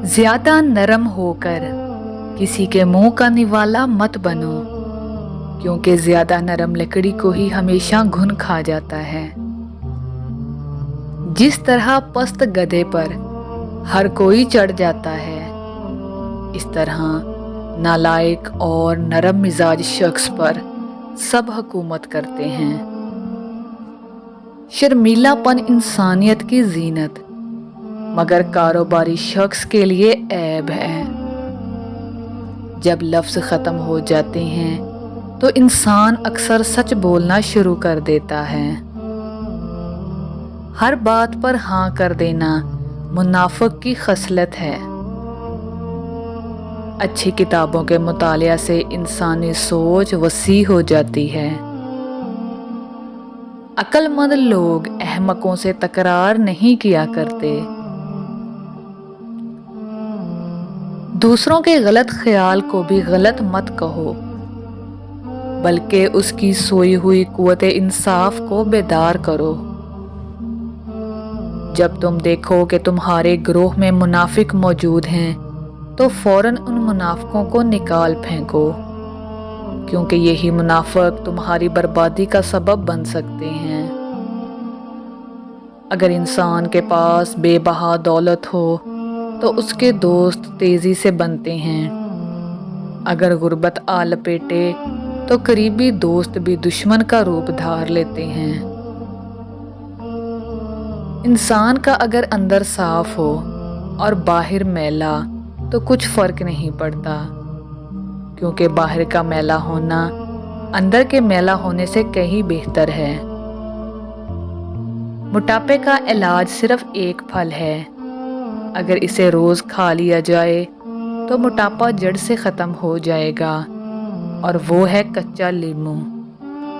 ज्यादा नरम होकर किसी के मुंह का निवाला मत बनो, क्योंकि ज्यादा नरम लकड़ी को ही हमेशा घुन खा जाता है। जिस तरह पस्त गधे पर हर कोई चढ़ जाता है, इस तरह नालायक और नरम मिजाज शख्स पर सब हुकूमत करते हैं। शर्मीलापन इंसानियत की जीनत मगर कारोबारी शख्स के लिए ऐब है। जब लफ्ज़ ख़त्म हो जाते हैं तो इंसान अक्सर सच बोलना शुरू कर देता है। हर बात पर हाँ कर देना मुनाफिक की खसलत है। अच्छी किताबों के मुतालिया से इंसानी सोच वसी हो जाती है। अक्लमंद लोग अहमकों से तकरार नहीं किया करते। दूसरों के गलत ख्याल को भी गलत मत कहो, बल्कि उसकी सोई हुई कुव्वते इंसाफ को बेदार करो। जब तुम देखो कि तुम्हारे ग्रोह में मुनाफिक मौजूद हैं, तो फौरन उन मुनाफिकों को निकाल फेंको, क्योंकि यही मुनाफिक तुम्हारी बर्बादी का सबब बन सकते हैं। अगर इंसान के पास बेबहा दौलत हो तो उसके दोस्त तेजी से बनते हैं। अगर गुर्बत आ लपेटे तो करीबी दोस्त भी दुश्मन का रूप धार लेते हैं। इंसान का अगर अंदर साफ हो और बाहर मैला तो कुछ फर्क नहीं पड़ता, क्योंकि बाहर का मैला होना अंदर के मैला होने से कहीं बेहतर है। मोटापे का इलाज सिर्फ एक फल है। अगर इसे रोज खा लिया जाए तो मोटापा जड़ से ख़त्म हो जाएगा, और वो है कच्चा लीमू।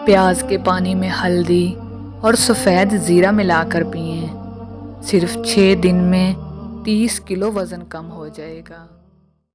प्याज के पानी में हल्दी और सफ़ेद ज़ीरा मिलाकर पिएं। सिर्फ 6 दिन में 30 किलो वज़न कम हो जाएगा।